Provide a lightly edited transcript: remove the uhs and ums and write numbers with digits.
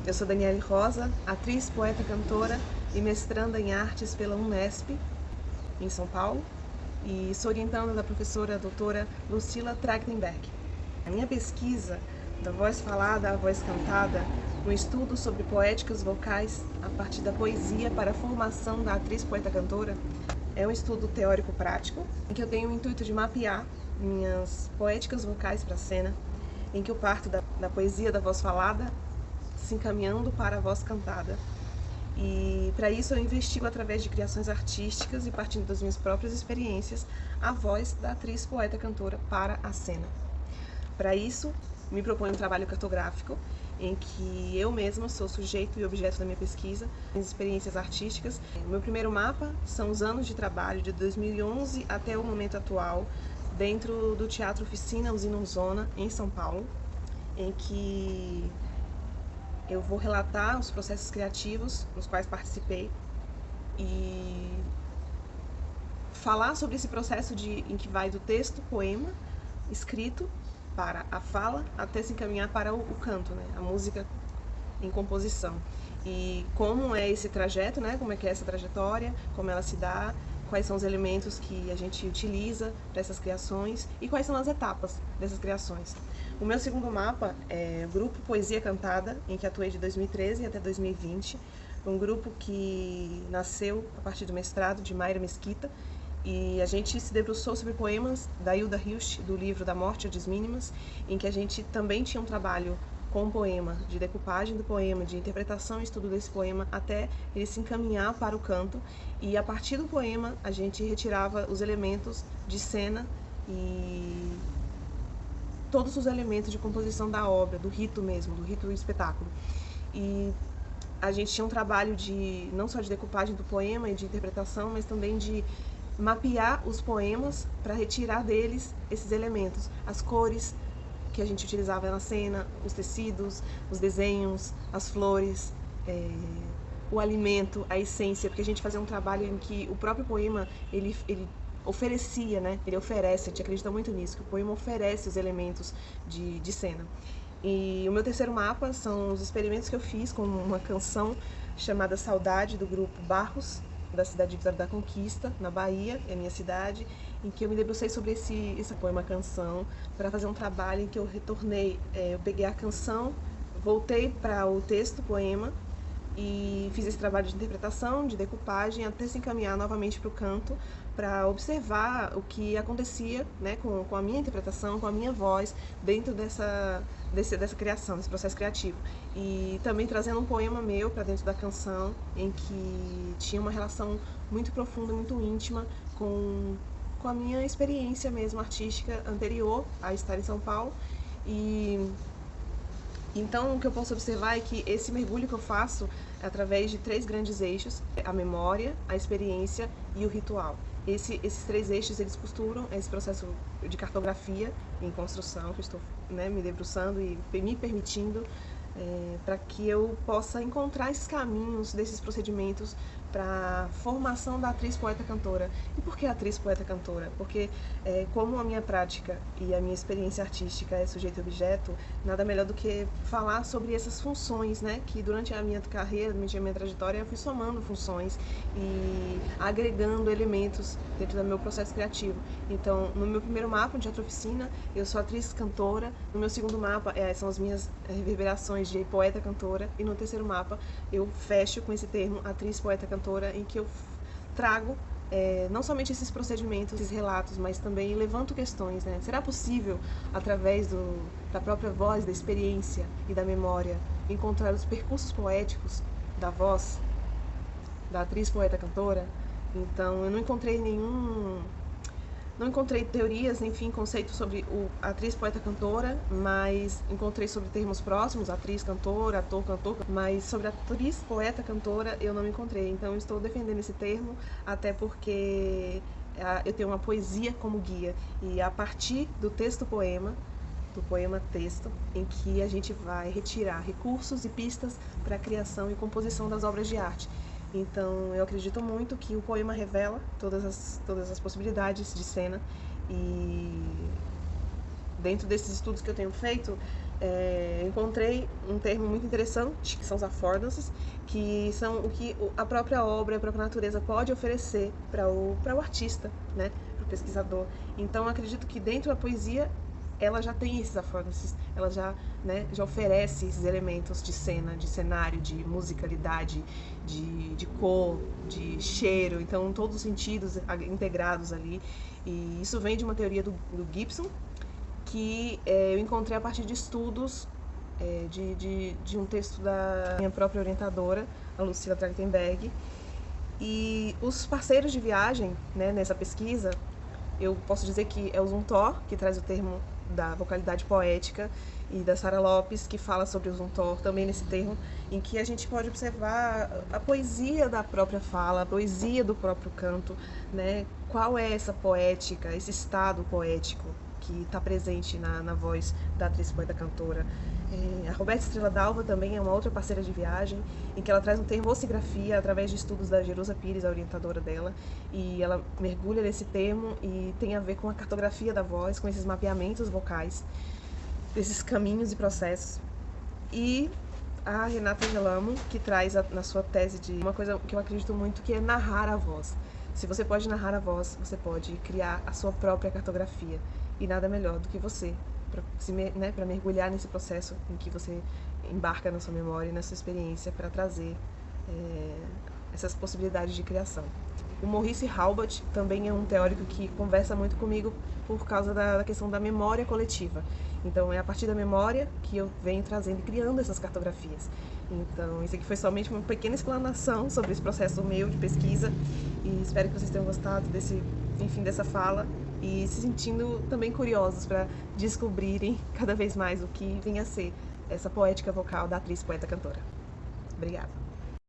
Eu sou Daniele Rosa, atriz, poeta, cantora e mestranda em artes pela Unesp, em São Paulo, e sou orientanda da professora doutora Lucila Trachtenberg. A minha pesquisa, da voz falada à voz cantada, um estudo sobre poéticas vocais a partir da poesia para a formação da atriz, poeta, cantora, é um estudo teórico-prático, em que eu tenho o intuito de mapear minhas poéticas vocais para a cena, em que eu parto da poesia da voz falada, se encaminhando para a voz cantada. E para isso eu investigo através de criações artísticas e partindo das minhas próprias experiências a voz da atriz, poeta, cantora para a cena. Para isso, me proponho um trabalho cartográfico em que eu mesma sou sujeito e objeto da minha pesquisa, minhas experiências artísticas. O meu primeiro mapa são os anos de trabalho de 2011 até o momento atual, dentro do Teatro Oficina Usina Zona, em São Paulo, em que eu vou relatar os processos criativos nos quais participei e falar sobre esse processo em que vai do texto, poema, escrito, para a fala, até se encaminhar para o canto, né? A música em composição. E como é esse trajeto, né? Como é que é essa trajetória, como ela se dá, quais são os elementos que a gente utiliza para essas criações e quais são as etapas dessas criações. O meu segundo mapa é o grupo Poesia Cantada, em que atuei de 2013 até 2020, um grupo que nasceu a partir do mestrado de Mayra Mesquita, e a gente se debruçou sobre poemas da Hilda Hilst, do livro Da Morte às Mínimas, em que a gente também tinha um trabalho com o poema, de decupagem do poema, de interpretação e estudo desse poema, até ele se encaminhar para o canto. E a partir do poema, a gente retirava os elementos de cena e todos os elementos de composição da obra, do rito mesmo, do rito do espetáculo. E a gente tinha um trabalho de não só de decupagem do poema e de interpretação, mas também de mapear os poemas para retirar deles esses elementos, as cores que a gente utilizava na cena, os tecidos, os desenhos, as flores, o alimento, a essência, porque a gente fazia um trabalho em que o próprio poema ele oferecia, né? Ele oferece, a gente acredita muito nisso, que o poema oferece os elementos de cena. E o meu terceiro mapa são os experimentos que eu fiz com uma canção chamada Saudade, do grupo Barros, da cidade de Vitória da Conquista, na Bahia, é a minha cidade, em que eu me debrucei sobre esse poema canção para fazer um trabalho em que eu retornei, eu peguei a canção, voltei para o texto, poema, e fiz esse trabalho de interpretação, de decupagem, até se encaminhar novamente para o canto, para observar o que acontecia, né, com a minha interpretação, com a minha voz, dentro dessa criação, desse processo criativo. E também trazendo um poema meu para dentro da canção, em que tinha uma relação muito profunda, muito íntima com a minha experiência mesmo artística anterior a estar em São Paulo. E então, o que eu posso observar é que esse mergulho que eu faço é através de 3 grandes eixos: a memória, a experiência e o ritual. Esses 3 eixos, eles costuram esse processo de cartografia em construção, que eu estou, né, me debruçando e me permitindo para que eu possa encontrar esses caminhos desses procedimentos para a formação da atriz, poeta, cantora. E por que atriz, poeta, cantora? Porque como a minha prática e a minha experiência artística é sujeito e objeto, nada melhor do que falar sobre essas funções, né? Que durante a minha carreira, durante a minha trajetória, eu fui somando funções e agregando elementos dentro do meu processo criativo. Então, no meu primeiro mapa, de Teatro Oficina, eu sou atriz, cantora. No meu segundo mapa, são as minhas reverberações de poeta, cantora. E no terceiro mapa, eu fecho com esse termo, atriz, poeta, cantora, em que eu trago não somente esses procedimentos, esses relatos, mas também levanto questões, né? Será possível, através da própria voz, da experiência e da memória, encontrar os percursos poéticos da voz, da atriz, poeta, cantora? Então, eu não encontrei teorias, enfim, conceitos sobre a atriz, poeta, cantora, mas encontrei sobre termos próximos, atriz, cantora, ator, cantor, mas sobre atriz, poeta, cantora, eu não encontrei. Então, eu estou defendendo esse termo, até porque eu tenho uma poesia como guia, e a partir do texto-poema, do poema-texto, em que a gente vai retirar recursos e pistas para a criação e composição das obras de arte. Então, eu acredito muito que o poema revela todas as possibilidades de cena, e dentro desses estudos que eu tenho feito, encontrei um termo muito interessante, que são os affordances, que são o que a própria obra, a própria natureza pode oferecer para o artista, né, para o pesquisador. Então, acredito que dentro da poesia ela já tem esses affordances, ela já, né, já oferece esses elementos de cena, de cenário, de musicalidade, de cor, de cheiro, então todos os sentidos integrados ali. E isso vem de uma teoria do Gibson, que eu encontrei a partir de estudos de um texto da minha própria orientadora, a Lucila Trachtenberg. E os parceiros de viagem, né, nessa pesquisa, eu posso dizer que é o Zumthor, que traz o termo da vocalidade poética, e da Sara Lopes, que fala sobre o Zumthor, também nesse termo, em que a gente pode observar a poesia da própria fala, a poesia do próprio canto, né? Qual é essa poética, esse estado poético que está presente na voz da atriz poeta cantora. A Roberta Estrela Dalva também é uma outra parceira de viagem, em que ela traz um termo vocigrafia através de estudos da Jerusa Pires, a orientadora dela, e ela mergulha nesse termo e tem a ver com a cartografia da voz, com esses mapeamentos vocais, desses caminhos e processos. E a Renata Angelamo, que traz na sua tese de uma coisa que eu acredito muito, que é narrar a voz. Se você pode narrar a voz, você pode criar a sua própria cartografia. E nada melhor do que você, para mergulhar nesse processo em que você embarca na sua memória e na sua experiência para trazer essas possibilidades de criação. O Maurice Halbach também é um teórico que conversa muito comigo por causa da questão da memória coletiva. Então é a partir da memória que eu venho trazendo e criando essas cartografias. Então isso aqui foi somente uma pequena explanação sobre esse processo meu de pesquisa, e espero que vocês tenham gostado dessa fala e se sentindo também curiosos para descobrirem cada vez mais o que vem a ser essa poética vocal da atriz, poeta, cantora. Obrigada.